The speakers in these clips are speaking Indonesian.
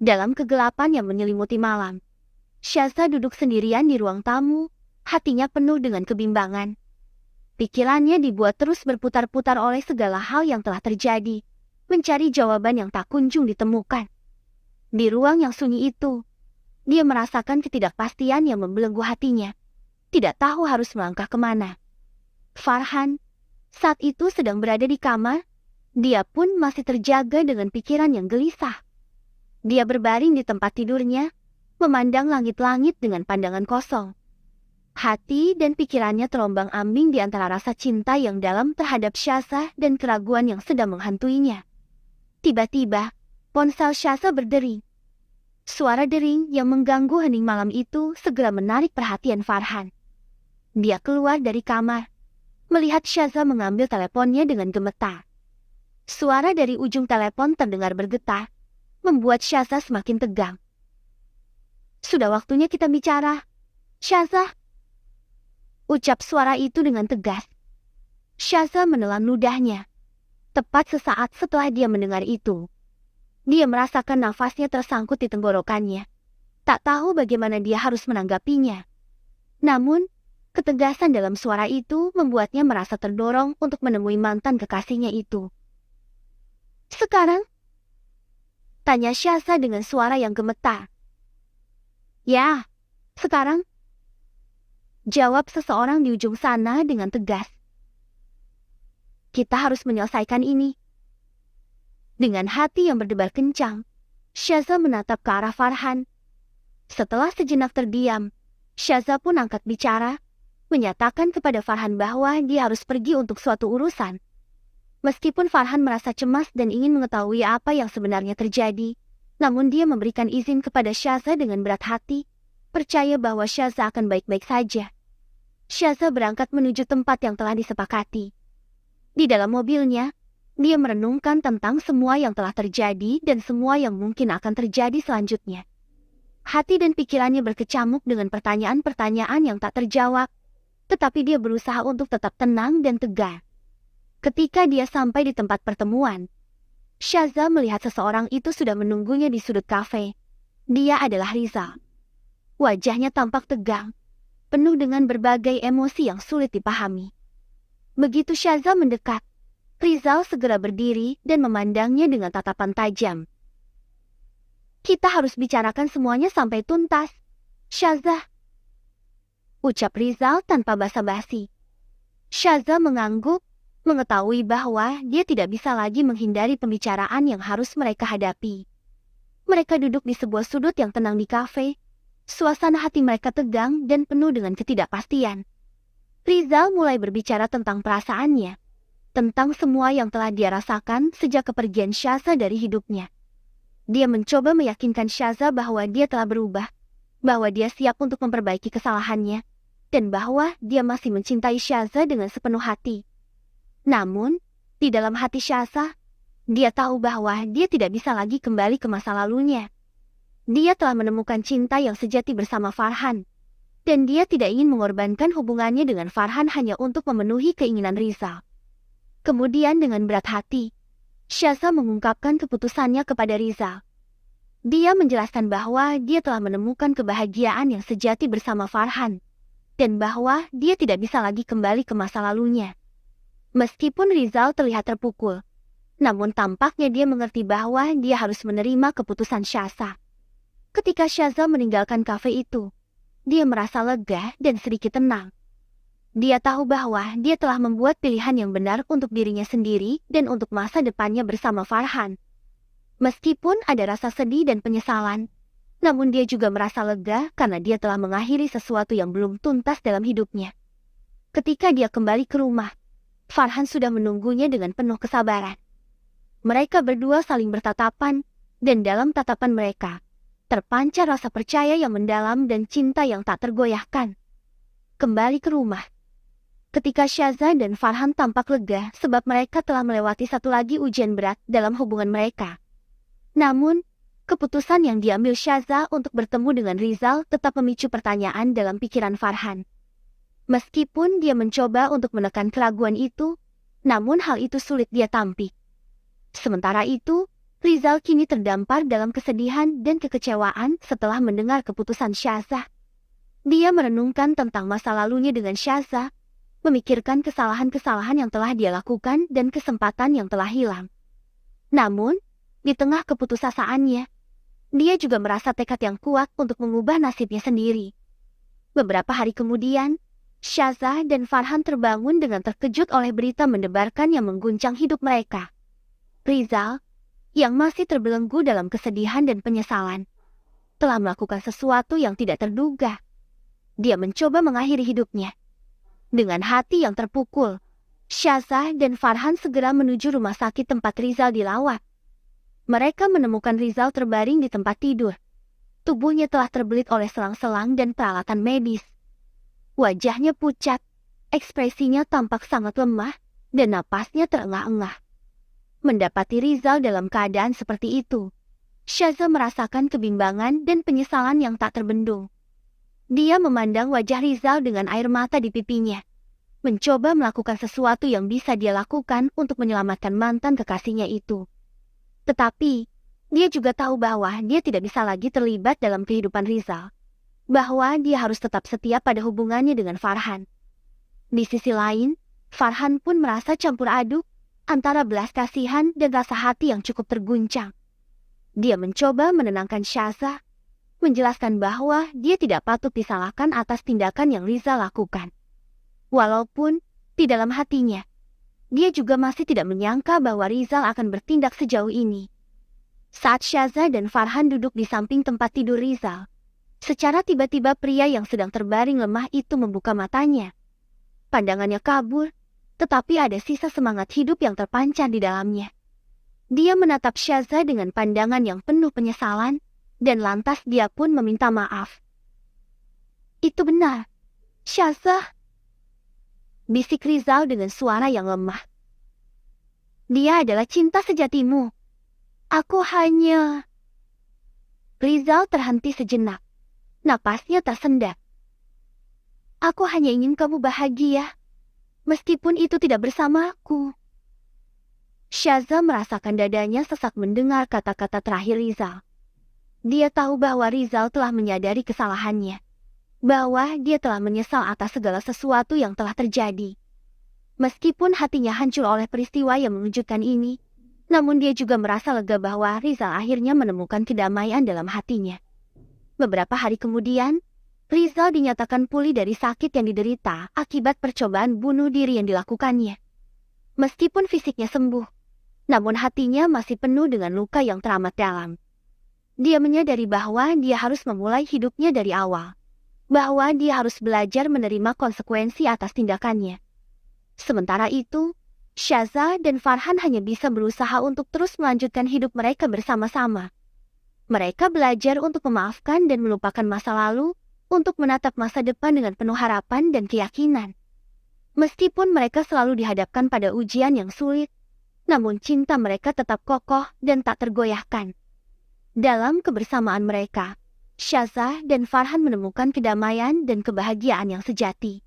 Dalam kegelapan yang menyelimuti malam, Syaza duduk sendirian di ruang tamu, hatinya penuh dengan kebimbangan. Pikirannya dibuat terus berputar-putar oleh segala hal yang telah terjadi, mencari jawaban yang tak kunjung ditemukan. Di ruang yang sunyi itu, dia merasakan ketidakpastian yang membelenggu hatinya, tidak tahu harus melangkah kemana. Farhan saat itu sedang berada di kamar, dia pun masih terjaga dengan pikiran yang gelisah. Dia berbaring di tempat tidurnya, memandang langit-langit dengan pandangan kosong. Hati dan pikirannya terombang-ambing di antara rasa cinta yang dalam terhadap Syaza dan keraguan yang sedang menghantuinya. Tiba-tiba, ponsel Syaza berdering. Suara dering yang mengganggu hening malam itu segera menarik perhatian Farhan. Dia keluar dari kamar, melihat Syaza mengambil teleponnya dengan gemetar. Suara dari ujung telepon terdengar bergetar, membuat Syaza semakin tegang. "Sudah waktunya kita bicara, Syaza," ucap suara itu dengan tegas. Syaza menelan ludahnya. Tepat sesaat setelah dia mendengar itu, dia merasakan nafasnya tersangkut di tenggorokannya. Tak tahu bagaimana dia harus menanggapinya. Namun, ketegasan dalam suara itu membuatnya merasa terdorong untuk menemui mantan kekasihnya itu. "Sekarang?" tanya Syaza dengan suara yang gemetar. "Ya, sekarang," jawab seseorang di ujung sana dengan tegas. "Kita harus menyelesaikan ini." Dengan hati yang berdebar kencang, Syaza menatap ke arah Farhan. Setelah sejenak terdiam, Syaza pun angkat bicara, menyatakan kepada Farhan bahwa dia harus pergi untuk suatu urusan. Meskipun Farhan merasa cemas dan ingin mengetahui apa yang sebenarnya terjadi, namun dia memberikan izin kepada Syaza dengan berat hati, percaya bahwa Syaza akan baik-baik saja. Syaza berangkat menuju tempat yang telah disepakati. Di dalam mobilnya, dia merenungkan tentang semua yang telah terjadi dan semua yang mungkin akan terjadi selanjutnya. Hati dan pikirannya berkecamuk dengan pertanyaan-pertanyaan yang tak terjawab, tetapi dia berusaha untuk tetap tenang dan tegar. Ketika dia sampai di tempat pertemuan, Syaza melihat seseorang itu sudah menunggunya di sudut kafe. Dia adalah Rizal. Wajahnya tampak tegang, penuh dengan berbagai emosi yang sulit dipahami. Begitu Syaza mendekat, Rizal segera berdiri dan memandangnya dengan tatapan tajam. "Kita harus bicarakan semuanya sampai tuntas, Syaza," ucap Rizal tanpa basa-basi. Syaza mengangguk, mengetahui bahwa dia tidak bisa lagi menghindari pembicaraan yang harus mereka hadapi. Mereka duduk di sebuah sudut yang tenang di kafe. Suasana hati mereka tegang dan penuh dengan ketidakpastian. Rizal mulai berbicara tentang perasaannya, tentang semua yang telah dia rasakan sejak kepergian Syaza dari hidupnya. Dia mencoba meyakinkan Syaza bahwa dia telah berubah, bahwa dia siap untuk memperbaiki kesalahannya, dan bahwa dia masih mencintai Syaza dengan sepenuh hati. Namun, di dalam hati Syaza, dia tahu bahwa dia tidak bisa lagi kembali ke masa lalunya. Dia telah menemukan cinta yang sejati bersama Farhan, dan dia tidak ingin mengorbankan hubungannya dengan Farhan hanya untuk memenuhi keinginan Rizal. Kemudian dengan berat hati, Syaza mengungkapkan keputusannya kepada Rizal. Dia menjelaskan bahwa dia telah menemukan kebahagiaan yang sejati bersama Farhan, dan bahwa dia tidak bisa lagi kembali ke masa lalunya. Meskipun Rizal terlihat terpukul, namun tampaknya dia mengerti bahwa dia harus menerima keputusan Syaza. Ketika Syaza meninggalkan kafe itu, dia merasa lega dan sedikit tenang. Dia tahu bahwa dia telah membuat pilihan yang benar untuk dirinya sendiri dan untuk masa depannya bersama Farhan. Meskipun ada rasa sedih dan penyesalan, namun dia juga merasa lega karena dia telah mengakhiri sesuatu yang belum tuntas dalam hidupnya. Ketika dia kembali ke rumah, Farhan sudah menunggunya dengan penuh kesabaran. Mereka berdua saling bertatapan, dan dalam tatapan mereka, terpancar rasa percaya yang mendalam dan cinta yang tak tergoyahkan. Kembali ke rumah, ketika Syaza dan Farhan tampak lega sebab mereka telah melewati satu lagi ujian berat dalam hubungan mereka. Namun, keputusan yang diambil Syaza untuk bertemu dengan Rizal tetap memicu pertanyaan dalam pikiran Farhan. Meskipun dia mencoba untuk menekan keraguan itu, namun hal itu sulit dia tampik. Sementara itu, Rizal kini terdampar dalam kesedihan dan kekecewaan setelah mendengar keputusan Syaza. Dia merenungkan tentang masa lalunya dengan Syaza, memikirkan kesalahan-kesalahan yang telah dia lakukan dan kesempatan yang telah hilang. Namun, di tengah keputusasaannya, dia juga merasa tekad yang kuat untuk mengubah nasibnya sendiri. Beberapa hari kemudian, Syaza dan Farhan terbangun dengan terkejut oleh berita mendebarkan yang mengguncang hidup mereka. Rizal, yang masih terbelenggu dalam kesedihan dan penyesalan, telah melakukan sesuatu yang tidak terduga. Dia mencoba mengakhiri hidupnya. Dengan hati yang terpukul, Syaza dan Farhan segera menuju rumah sakit tempat Rizal dilawat. Mereka menemukan Rizal terbaring di tempat tidur. Tubuhnya telah terbelit oleh selang-selang dan peralatan medis. Wajahnya pucat, ekspresinya tampak sangat lemah, dan napasnya terengah-engah. Mendapati Rizal dalam keadaan seperti itu, Syaza merasakan kebimbangan dan penyesalan yang tak terbendung. Dia memandang wajah Rizal dengan air mata di pipinya, mencoba melakukan sesuatu yang bisa dia lakukan untuk menyelamatkan mantan kekasihnya itu. Tetapi, dia juga tahu bahwa dia tidak bisa lagi terlibat dalam kehidupan Rizal, bahwa dia harus tetap setia pada hubungannya dengan Farhan. Di sisi lain, Farhan pun merasa campur aduk antara belas kasihan dan rasa hati yang cukup terguncang. Dia mencoba menenangkan Syaza, menjelaskan bahwa dia tidak patut disalahkan atas tindakan yang Rizal lakukan. Walaupun, di dalam hatinya, dia juga masih tidak menyangka bahwa Rizal akan bertindak sejauh ini. Saat Syaza dan Farhan duduk di samping tempat tidur Rizal, secara tiba-tiba pria yang sedang terbaring lemah itu membuka matanya. Pandangannya kabur, tetapi ada sisa semangat hidup yang terpancar di dalamnya. Dia menatap Syaza dengan pandangan yang penuh penyesalan, dan lantas dia pun meminta maaf. "Itu benar, Syaza," bisik Rizal dengan suara yang lemah. "Dia adalah cinta sejatimu. Aku hanya..." Rizal terhenti sejenak. Napasnya tersendat. "Aku hanya ingin kamu bahagia, meskipun itu tidak bersamaku." Syaza merasakan dadanya sesak mendengar kata-kata terakhir Rizal. Dia tahu bahwa Rizal telah menyadari kesalahannya, bahwa dia telah menyesal atas segala sesuatu yang telah terjadi. Meskipun hatinya hancur oleh peristiwa yang mengejutkan ini, namun dia juga merasa lega bahwa Rizal akhirnya menemukan kedamaian dalam hatinya. Beberapa hari kemudian, Rizal dinyatakan pulih dari sakit yang diderita akibat percobaan bunuh diri yang dilakukannya. Meskipun fisiknya sembuh, namun hatinya masih penuh dengan luka yang teramat dalam. Dia menyadari bahwa dia harus memulai hidupnya dari awal, bahwa dia harus belajar menerima konsekuensi atas tindakannya. Sementara itu, Syaza dan Farhan hanya bisa berusaha untuk terus melanjutkan hidup mereka bersama-sama. Mereka belajar untuk memaafkan dan melupakan masa lalu, untuk menatap masa depan dengan penuh harapan dan keyakinan. Meskipun mereka selalu dihadapkan pada ujian yang sulit, namun cinta mereka tetap kokoh dan tak tergoyahkan. Dalam kebersamaan mereka, Syaza dan Farhan menemukan kedamaian dan kebahagiaan yang sejati.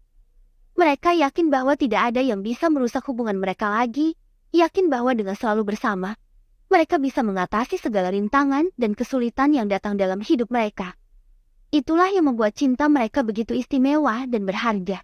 Mereka yakin bahwa tidak ada yang bisa merusak hubungan mereka lagi, yakin bahwa dengan selalu bersama, mereka bisa mengatasi segala rintangan dan kesulitan yang datang dalam hidup mereka. Itulah yang membuat cinta mereka begitu istimewa dan berharga.